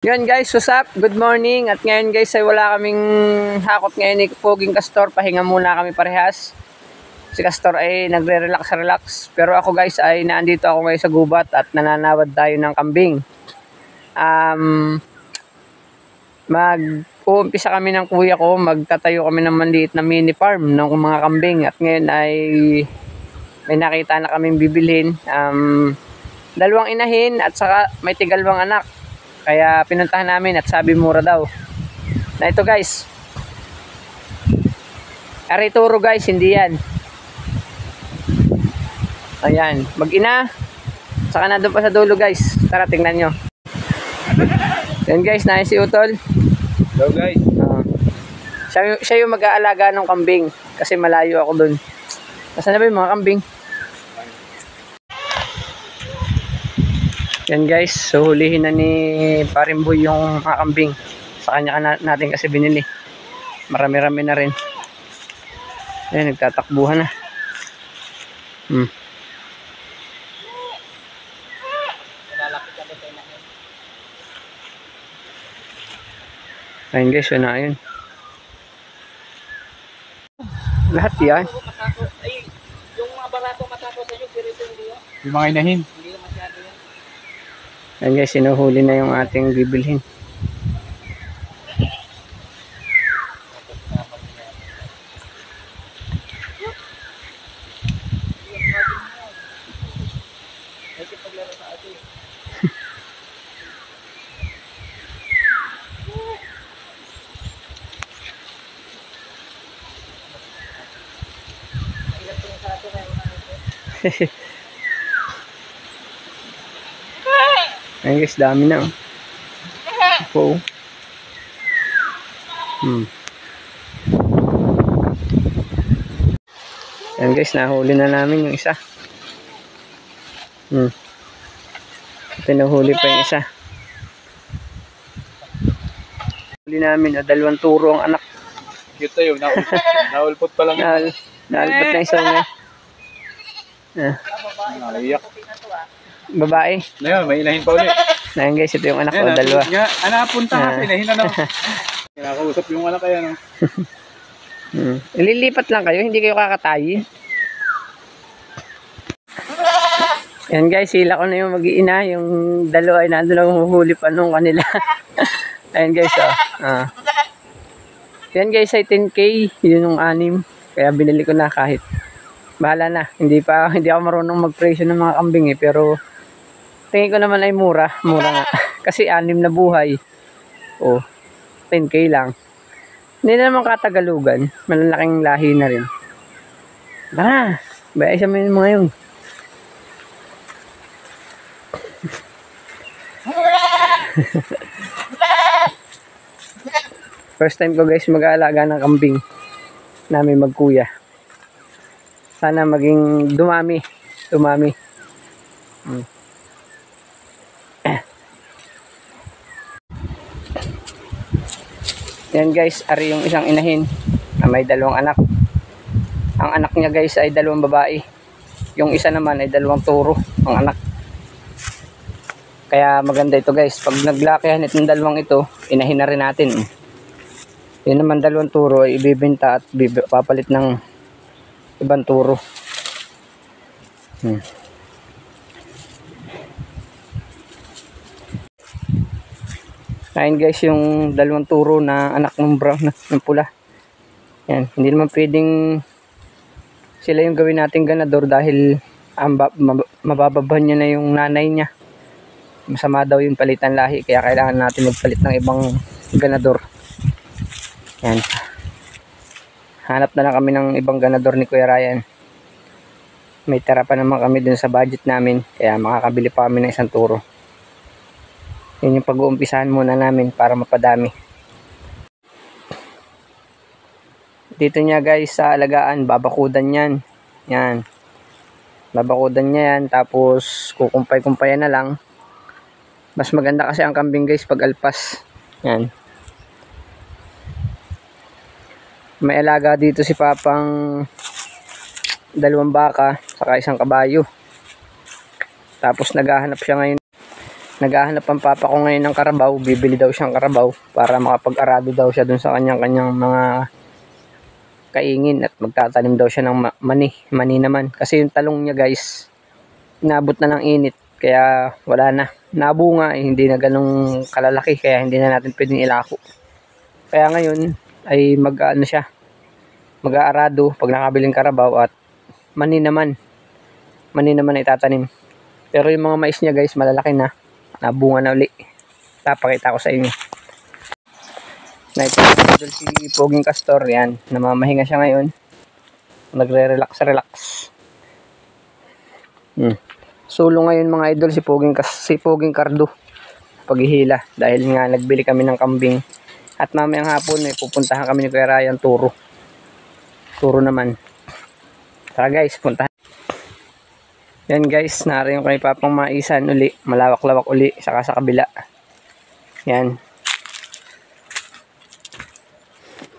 Yun guys, what's up? Good morning. At ngayon guys ay wala kaming hakot ngayon ni Poging Castor. Pahinga muna kami parehas. Si Castor ay nagre-relax. Pero ako guys ay naandito ako ngayon sa gubat at nananawad tayo ng kambing. Mag-uumpisa kami ng kuya ko. Magtatayo kami ng maliit na mini farm ng mga kambing. At ngayon ay may nakita na kaming bibilhin. Dalawang inahin at saka may tigalwang anak. Kaya pinuntahan namin at sabi mura daw. Na ito guys. Arituro guys, hindi yan. Ayan, mag-ina. Saka na doon pa sa dulo guys. Tara, tingnan nyo. Yan guys, na si Utol. Hello guys. Siya yung mag-aalaga ng kambing. Kasi malayo ako doon. Nasaan na ba yung mga kambing? Yan guys, so hulihin na ni Parimboy yung mga kambing. Sa kanya natin kasi binili. Marami-rami na rin. Ayan, nagtatakbuhan na. Ayan guys, yun na yun. Lahat yan. Yung mga barato matapos sa inyo, dirito hindi yun. Yung mga inahin. Hindi na masyado yan. Ayan guys, sinuhuli na yung ating bibilhin. Ayan guys, dami na. Oh. Ayan guys, nahuli na namin yung isa. Pinuhuli pa yung isa. Huli namin, dalawang turo ang anak. Cute tayo. Naulpot pa lang. Naalpat na isa niya. Naiyak. Babae. Ngayon, may inahin pa ulit. Ayan guys, ito yung anak ko, dalawa. Napunta ka, inahin na naman. Kinakausap yung anak kaya, no? Ililipat lang kayo, hindi kayo kakatayi. Yan guys, sila ko na yung mag-iina. Yung dalawa ay nandun lang huhuli pa nung kanila. Ayan guys, yan guys ay 10K, yun yung 6. Kaya binili ko na kahit. Bahala na, hindi ako marunong mag-presyo ng mga kambing pero tingin ko naman ay mura nga. Kasi 6 na buhay. 10K lang. Hindi na naman katagalugan. Malalaking lahi na rin. Tara, bayay sa mga yun. First time ko guys mag-aalaga ng kambing namin magkuya. Sana maging dumami. Yan guys, ari yung isang inahin na may dalawang anak. Ang anak niya guys ay dalawang babae. Yung isa naman ay dalawang turo ang anak. Kaya maganda ito guys. Pag naglakihan itong dalawang ito, inahin na rin natin. Yun naman dalawang turo ay ibibenta at papalit ng ibang turo. Ayan guys, yung dalawang turo na anak ng brown ng pula. Yan, hindi naman pwedeng sila yung gawin natin ganador dahil mabababan niya na yung nanay niya. Masama daw yung palitan lahi, kaya kailangan natin magpalit ng ibang ganador. Yan. Hanap na lang kami ng ibang ganador ni Kuya Ryan. May tira pa naman kami dun sa budget namin, kaya makakabili pa kami ng isang turo. Yun yung pag-uumpisahan muna namin para mapadami. Dito niya guys sa alagaan, babakudan yan. Yan. Babakudan niya yan, tapos kukumpay-kumpayan na lang. Mas maganda kasi ang kambing guys pag alpas. Yan. May alaga dito si Papang 2 baka saka 1 kabayo. Tapos naghahanap siya ngayon Naghahanap ang papa ko ngayon ng karabaw. Bibili daw siyang karabaw para makapag-arado daw siya dun sa kanyang mga kaingin at magtatanim daw siya ng mani naman. Kasi yung talong niya guys, inabot na ng init. Kaya wala na. Nabunga hindi na ganong kalalaki. Kaya hindi na natin pwedeng ilako. Kaya ngayon ay mag-aarado pag nakabiling karabaw at mani naman ay tatanim. Pero yung mga mais niya guys malalaki na, nabunga na uli. Papakita ko sa inyo. Na ito si Poging Castor, yan, namamahinga siya ngayon, nagre-relax. Solo ngayon mga idol si Poging Cardo paghihila dahil nga nagbili kami ng kambing. At mamayang hapon may pupuntahan kami ni Kuya Ryan Turo naman. Tara guys, puntahan. Yan guys, nariyan kay Papang Maisan uli. Malawak-lawak uli, saka sa kabila. Yan.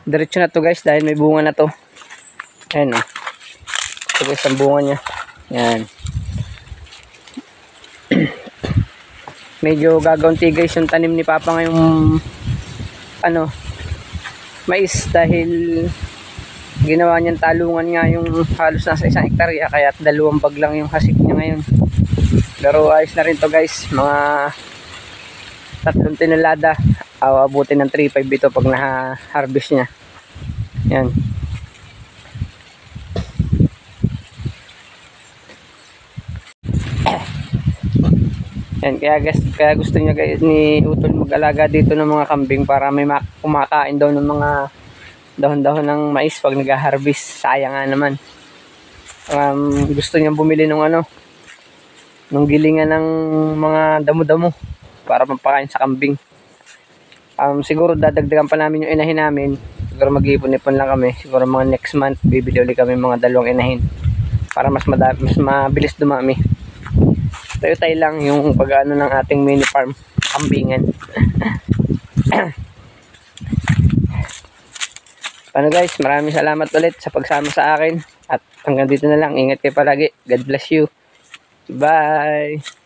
Diretso na to guys dahil may bunga na to. Ayan o. Ito guys ang bunga niya. Yan. Medyo gagaunti guys yung tanim ni Papa ngayong mais dahil ginawa niyang talungan nga yung halos nasa 1 hektarya kaya 2 bag lang yung hasik niya ngayon. Pero ayos na rin to guys, mga 3 tinulada, abutin ng 3.5 ito pag na-harvest niya. Yan. Yan, kaya gusto niya guys ni Utol mag-alaga dito ng mga kambing para may kumakain daw ng mga dahon-dahon ng mais pag nag-harvest. Sayang nga naman. Gusto niya bumili ng nung gilingan ng mga damo-damo para mapakain sa kambing. Siguro dadagdagan pa namin yung inahin namin. Siguro mag-ipon-ipon lang kami. Siguro mga next month bibili ulit kami mga 2 inahin para mas mabilis dumami. Tayo lang yung pag-ano ng ating mini farm kambingan. Paano guys, maraming salamat ulit sa pagsama sa akin at hanggang dito na lang. Ingat kayo palagi. God bless you. Bye.